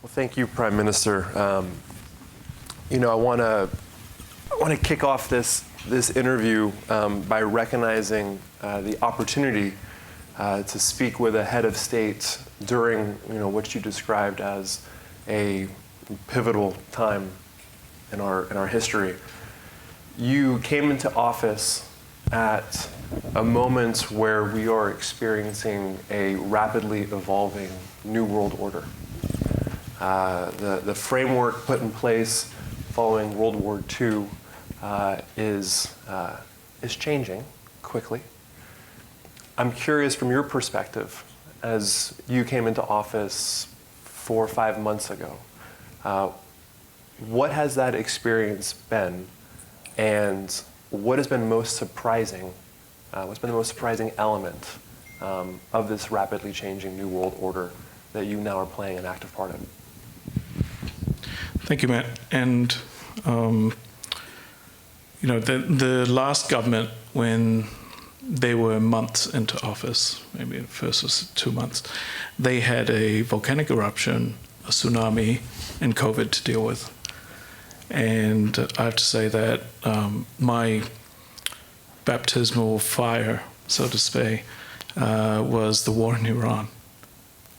Well, thank you, Prime Minister. I want to kick off this interview by recognizing the opportunity to speak with a head of state during what you described as a pivotal time in our history. You came into office at a moment where we are experiencing a rapidly evolving new world order. The framework put in place following World War II is changing quickly. I'm curious from your perspective, as you came into office 4 or 5 months ago, what has that experience been, and what has been most surprising? What's been the most surprising element of this rapidly changing new world order that you now are playing an active part in? Thank you, Matt. And the last government, when they were months into office, maybe the first was 2 months, they had a volcanic eruption, a tsunami, and COVID to deal with. And I have to say that my baptismal fire, so to speak, was the war in Iran.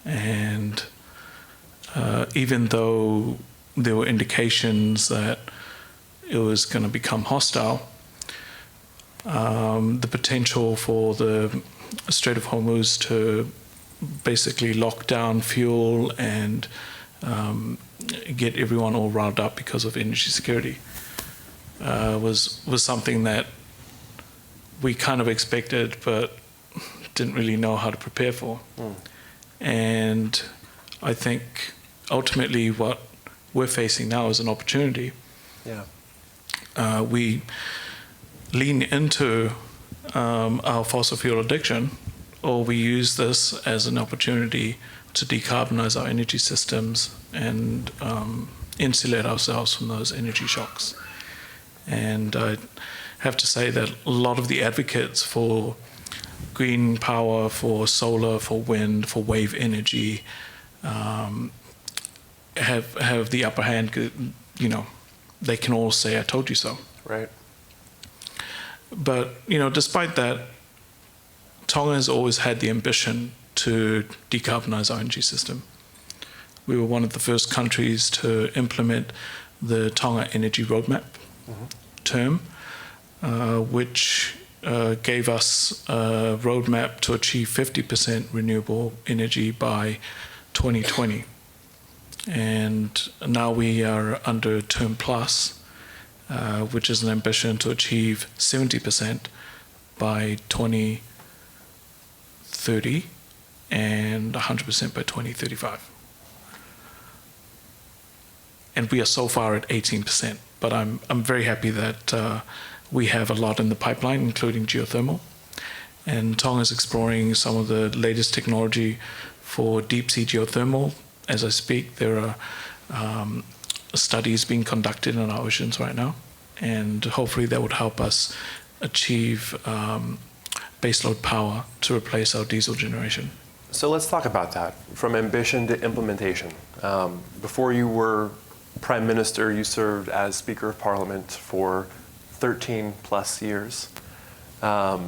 And even though there were indications that it was going to become hostile, the potential for the Strait of Hormuz to basically lock down fuel and get everyone all riled up because of energy security was something that we kind of expected but didn't really know how to prepare for. And I think ultimately what we're facing now is an opportunity. Yeah. We lean into our fossil fuel addiction, or we use this as an opportunity to decarbonize our energy systems and insulate ourselves from those energy shocks. And I have to say that a lot of the advocates for green power, for solar, for wind, for wave energy, have the upper hand. They can all say, "I told you so." Right. But despite that, Tonga has always had the ambition to decarbonize our energy system. We were one of the first countries to implement the Tonga Energy Roadmap term, which gave us a roadmap to achieve 50% renewable energy by 2020. And now we are under Term Plus, which is an ambition to achieve 70% by 2030 and 100% by 2035. And we are so far at 18%, but I'm very happy that we have a lot in the pipeline, including geothermal. And Tonga is exploring some of the latest technology for deep sea geothermal. As I speak, there are studies being conducted in our oceans right now, and hopefully that would help us achieve baseload power to replace our diesel generation. So let's talk about that, from ambition to implementation. Before you were Prime Minister, you served as Speaker of Parliament for 13 plus years. So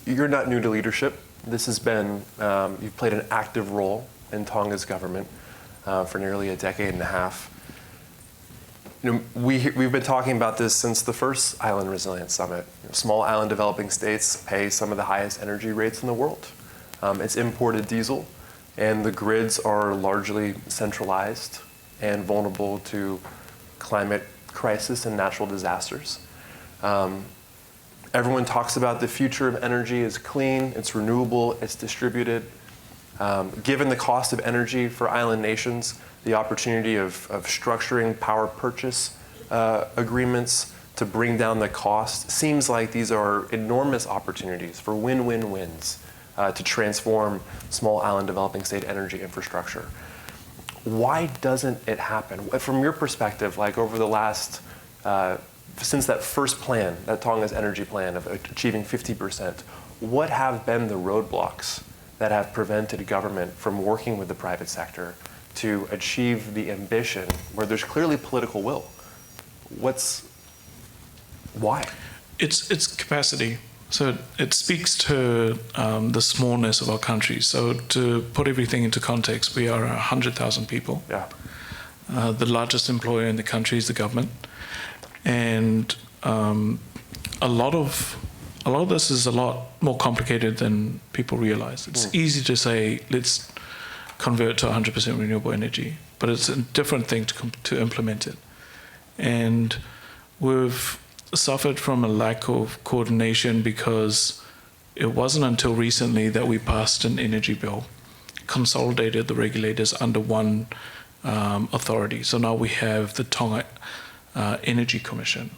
you're not new to leadership. This has been, you've played an active role in Tonga's government for nearly a decade and a half. We've been talking about this since the first Island Resilience Summit. Small island developing states pay some of the highest energy rates in the world. It's imported diesel, and the grids are largely centralized and vulnerable to climate crisis and natural disasters. Everyone talks about the future of energy is clean, it's renewable, it's distributed. Given the cost of energy for island nations, the opportunity of structuring power purchase agreements to bring down the cost seems like these are enormous opportunities for win-win-wins to transform small island developing state energy infrastructure. Why doesn't it happen? From your perspective, like over the last since that first plan, that Tonga's energy plan of achieving 50%, what have been the roadblocks that have prevented government from working with the private sector to achieve the ambition where there's clearly political will? Why? It's capacity. So it speaks to the smallness of our country. So to put everything into context, we are 100,000 people. Yeah. The largest employer in the country is the government, and a lot of this is a lot more complicated than people realize. It's easy to say let's convert to 100% renewable energy, but it's a different thing to implement it. And we've suffered from a lack of coordination because it wasn't until recently that we passed an energy bill, consolidated the regulators under one authority. So now we have the Tonga Energy Commission,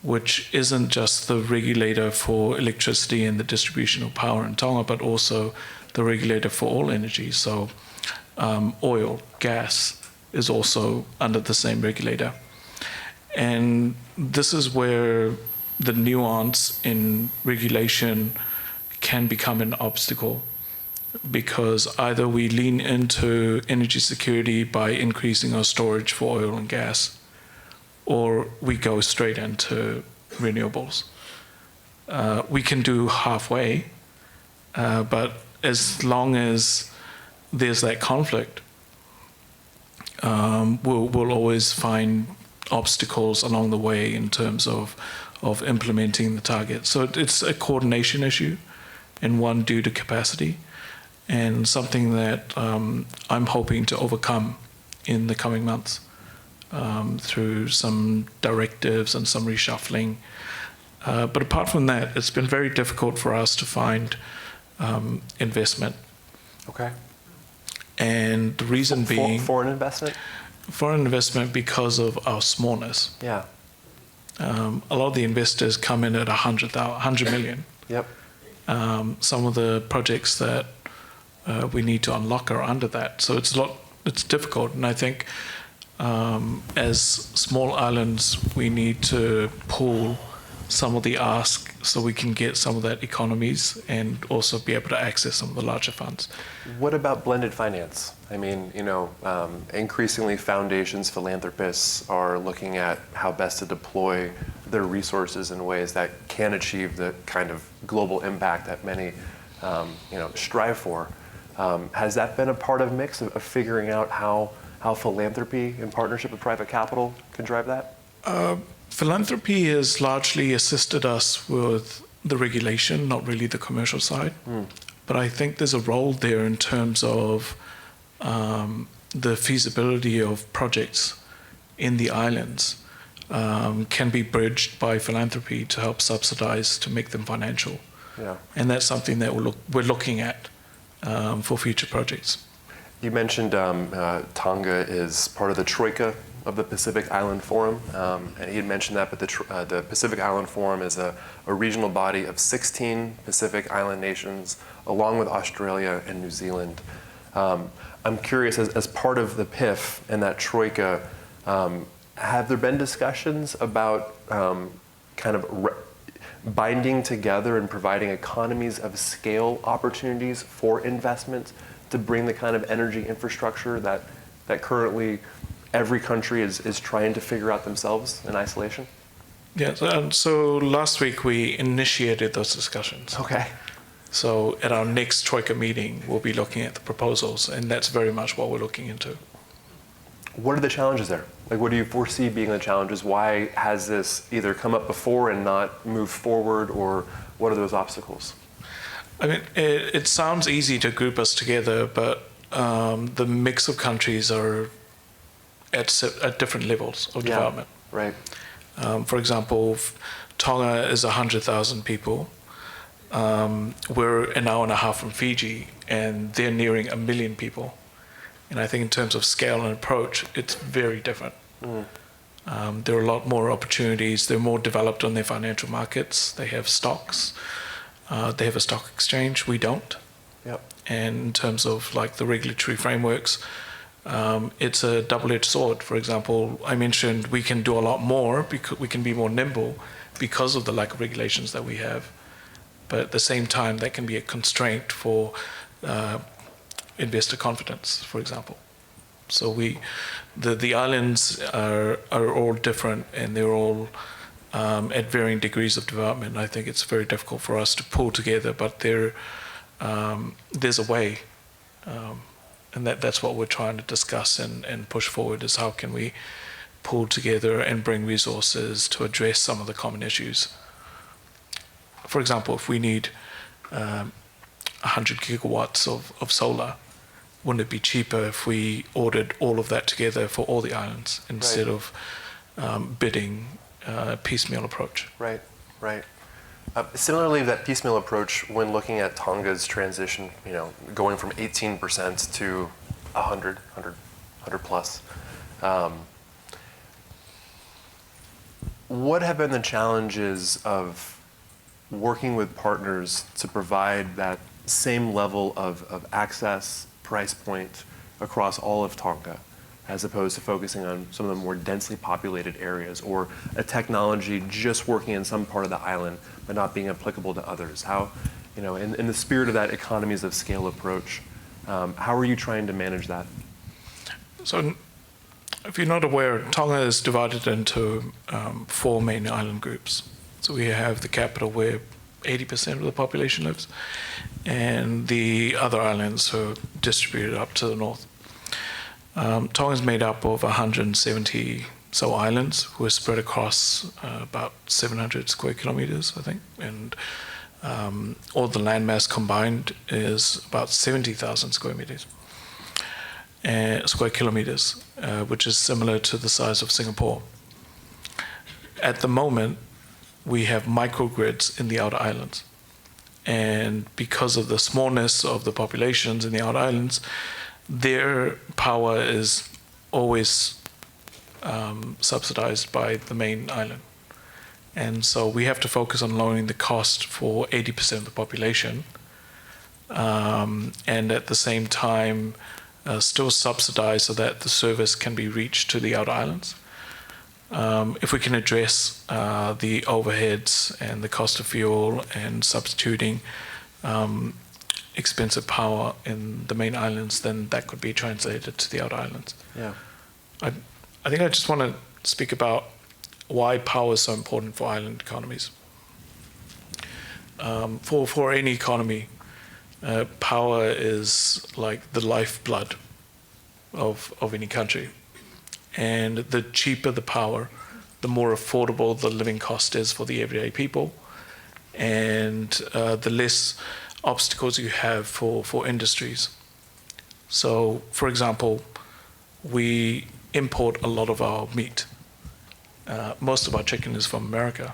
which isn't just the regulator for electricity and the distribution of power in Tonga, but also the regulator for all energy. So oil, gas is also under the same regulator. And this is where the nuance in regulation can become an obstacle, because either we lean into energy security by increasing our storage for oil and gas, or we go straight into renewables. We can do halfway, but as long as there's that conflict, we'll always find obstacles along the way in terms of implementing the target. So it's a coordination issue, and one due to capacity, and something that I'm hoping to overcome in the coming months through some directives and some reshuffling. But apart from that, it's been very difficult for us to find investment. Okay. And the reason being... Foreign investment? Foreign investment because of our smallness. Yeah. A lot of the investors come in at 100 million. Yep. Some of the projects that we need to unlock are under that. So it's difficult. And I think as small islands, we need to pool some of the ask so we can get some of that economies and also be able to access some of the larger funds. What about blended finance? I mean, increasingly foundations, philanthropists are looking at how best to deploy their resources in ways that can achieve the kind of global impact that many, strive for. Has that been a part of mix of figuring out how philanthropy in partnership with private capital can drive that? Philanthropy has largely assisted us with the regulation, not really the commercial side. But I think there's a role there in terms of the feasibility of projects in the islands can be bridged by philanthropy to help subsidize, to make them financial. Yeah. And that's something that we're looking at for future projects. You mentioned Tonga is part of the Troika of the Pacific Island Forum, and he had mentioned that, but the Pacific Island Forum is a regional body of 16 Pacific Island nations, along with Australia and New Zealand. I'm curious, as part of the PIF and that Troika, have there been discussions about binding together and providing economies of scale opportunities for investment to bring the kind of energy infrastructure that currently every country is trying to figure out themselves in isolation? Yeah, so last week we initiated those discussions. Okay. So at our next Troika meeting, we'll be looking at the proposals, and that's very much what we're looking into. What are the challenges there? Like, what do you foresee being the challenges? Why has this either come up before and not moved forward, or what are those obstacles? I mean, it sounds easy to group us together, but the mix of countries are at different levels of development. Right. For example, Tonga is 100,000 people. We're an hour and a half from Fiji, and they're nearing 1 million people. And I think in terms of scale and approach, it's very different. There are a lot more opportunities. They're more developed on their financial markets. They have stocks. They have a stock exchange. We don't. Yep. And in terms of like the regulatory frameworks, it's a double-edged sword. For example, I mentioned we can do a lot more because we can be more nimble because of the lack of regulations that we have. But at the same time, that can be a constraint for investor confidence, for example. So the islands are all different, and they're all at varying degrees of development. I think it's very difficult for us to pull together, but there's a way, and that's what we're trying to discuss and push forward, is how can we pull together and bring resources to address some of the common issues. For example, if we need 100 gigawatts of solar, wouldn't it be cheaper if we ordered all of that together for all the islands instead of bidding a piecemeal approach? Right, right. Similarly, that piecemeal approach, when looking at Tonga's transition, going from 18% to 100 plus, what have been the challenges of working with partners to provide that same level of access, price point across all of Tonga, as opposed to focusing on some of the more densely populated areas, or a technology just working in some part of the island but not being applicable to others? How, in the spirit of that economies of scale approach, how are you trying to manage that? So, if you're not aware, Tonga is divided into 4 main island groups. So we have the capital, where 80% of the population lives, and the other islands are distributed up to the north. Tonga is made up of 170 so islands, who are spread across about 700 square kilometers, I think, and all the landmass combined is about 70,000 square kilometers, which is similar to the size of Singapore. At the moment, we have microgrids in the outer islands. And because of the smallness of the populations in the outer islands, their power is always subsidized by the main island. And so we have to focus on lowering the cost for 80% of the population, and at the same time still subsidize so that the service can be reached to the outer islands. If we can address the overheads and the cost of fuel and substituting expensive power in the main islands, then that could be translated to the outer islands. Yeah. I think I just want to speak about why power is so important for island economies. For any economy, power is like the lifeblood of any country. And the cheaper the power, the more affordable the living cost is for the everyday people, and the less obstacles you have for industries. So, for example, we import a lot of our meat. Most of our chicken is from America.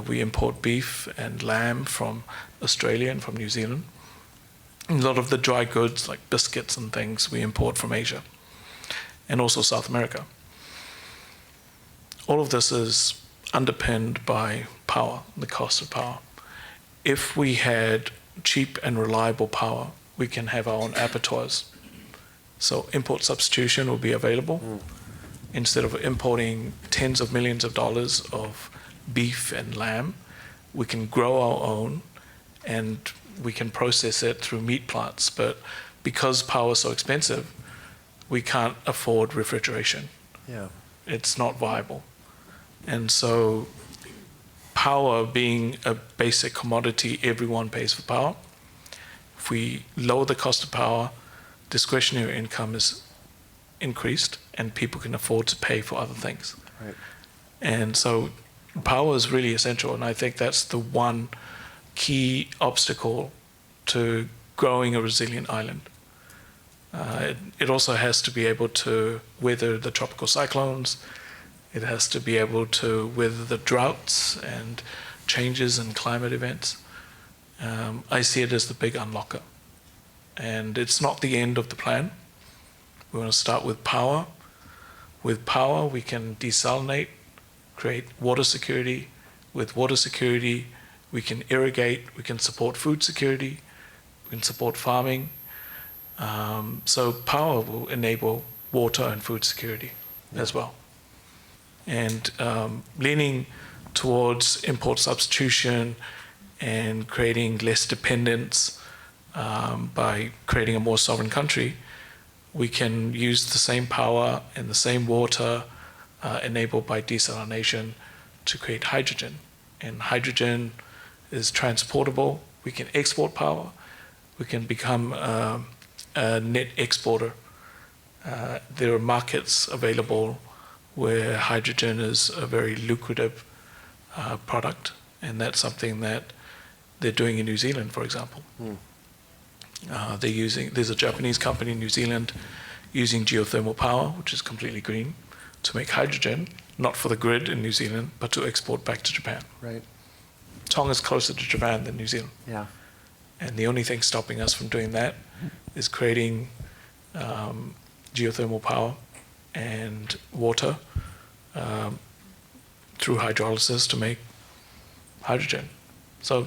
We import beef and lamb from Australia and from New Zealand. A lot of the dry goods, like biscuits and things, we import from Asia, and also South America. All of this is underpinned by power, the cost of power. If we had cheap and reliable power, we can have our own abattoirs. So import substitution will be available. Instead of importing tens of millions of dollars of beef and lamb, we can grow our own, and we can process it through meat plants. But because power is so expensive, we can't afford refrigeration. Yeah. It's not viable. And so power being a basic commodity, everyone pays for power. If we lower the cost of power, discretionary income is increased, and people can afford to pay for other things. Right. And so power is really essential, and I think that's the one key obstacle to growing a resilient island. It also has to be able to weather the tropical cyclones. It has to be able to weather the droughts and changes in climate events. I see it as the big unlocker. And it's not the end of the plan. We want to start with power. With power, we can desalinate, create water security. With water security, we can irrigate, we can support food security, we can support farming. So power will enable water and food security as well. And leaning towards import substitution and creating less dependence by creating a more sovereign country, we can use the same power and the same water enabled by desalination to create hydrogen. And hydrogen is transportable. We can export power. We can become a net exporter. There are markets available where hydrogen is a very lucrative product, and that's something that they're doing in New Zealand, for example. There's a Japanese company in New Zealand using geothermal power, which is completely green, to make hydrogen, not for the grid in New Zealand, but to export back to Japan. Right. Tonga is closer to Japan than New Zealand. Yeah. And the only thing stopping us from doing that is creating geothermal power and water through hydrolysis to make hydrogen. So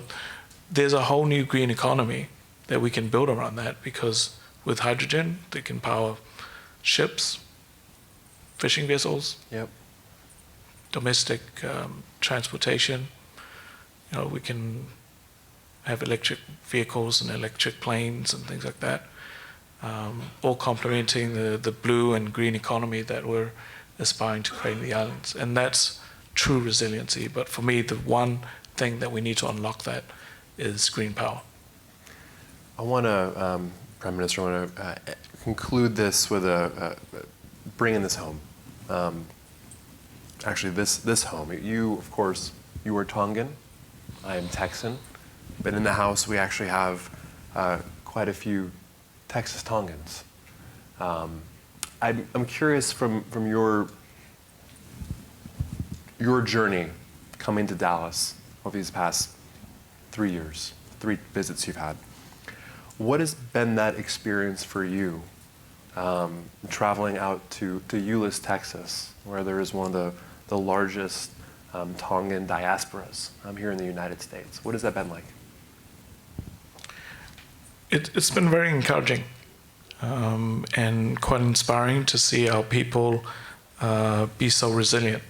there's a whole new green economy that we can build around that, because with hydrogen, they can power ships, fishing vessels, Yep. domestic transportation. You know, we can have electric vehicles and electric planes and things like that, all complementing the blue and green economy that we're aspiring to create in the islands. And that's true resiliency. But for me, the one thing that we need to unlock that is green power. I want to, Prime Minister, I want to conclude this with bringing this home. Actually, this home. You, of course, you are Tongan. I am Texan. But in the house, we actually have quite a few Texas Tongans. I'm curious from your journey coming to Dallas over these past 3 years, 3 visits you've had. What has been that experience for you, traveling out to Euless, Texas, where there is one of the largest Tongan diasporas here in the United States? What has that been like? It's been very encouraging and quite inspiring to see our people be so resilient,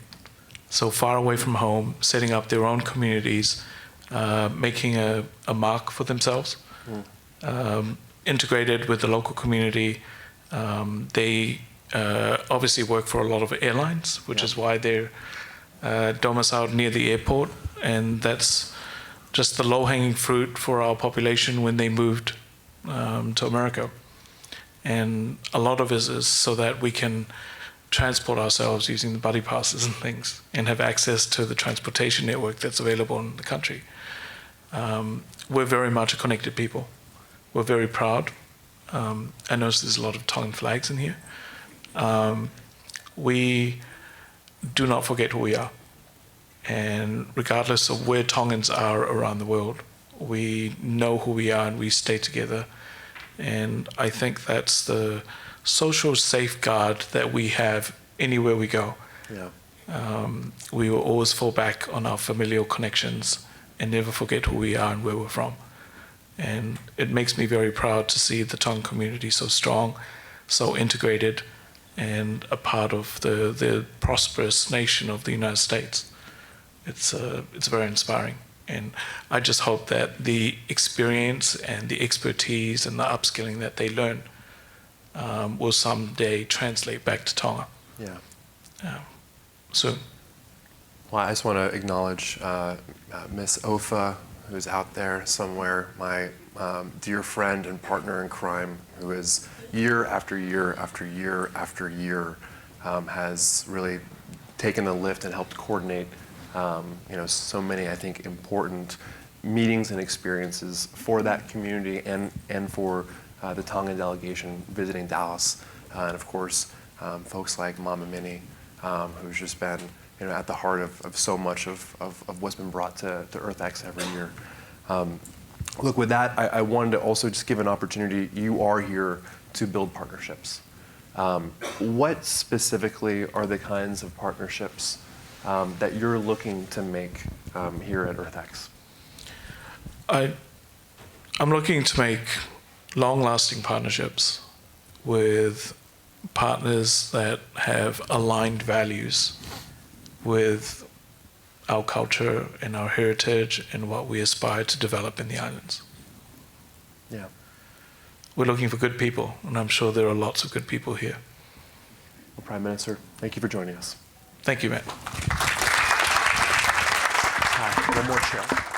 so far away from home, setting up their own communities, making a mark for themselves, integrated with the local community. They obviously work for a lot of airlines, which is why they're domiciled near the airport, and that's just the low-hanging fruit for our population when they moved to America. And a lot of it is so that we can transport ourselves using the buddy passes and things, and have access to the transportation network that's available in the country. We're very much a connected people. We're very proud. I notice there's a lot of Tongan flags in here. We do not forget who we are. And regardless of where Tongans are around the world, we know who we are and we stay together. And I think that's the social safeguard that we have anywhere we go. Yeah. We will always fall back on our familial connections and never forget who we are and where we're from. And it makes me very proud to see the Tongan community so strong, so integrated, and a part of the prosperous nation of the United States. It's very inspiring. And I just hope that the experience and the expertise and the upskilling that they learn will someday translate back to Tonga. Yeah. Soon. Well, I just want to acknowledge Miss Ofa, who's out there somewhere, my dear friend and partner in crime, who is year after year after year after year has really taken the lift and helped coordinate so many, I think, important meetings and experiences for that community and for the Tongan delegation visiting Dallas. And of course, folks like Mama Minnie, who's just been at the heart of so much of what's been brought to EarthX every year. Look, with that, I wanted to also just give an opportunity. You are here to build partnerships. What specifically are the kinds of partnerships that you're looking to make here at EarthX? I'm looking to make long-lasting partnerships with partners that have aligned values with our culture and our heritage and what we aspire to develop in the islands. Yeah. we're looking for good people, and I'm sure there are lots of good people here. Well, Prime Minister, thank you for joining us. Thank you, Matt. One more chair.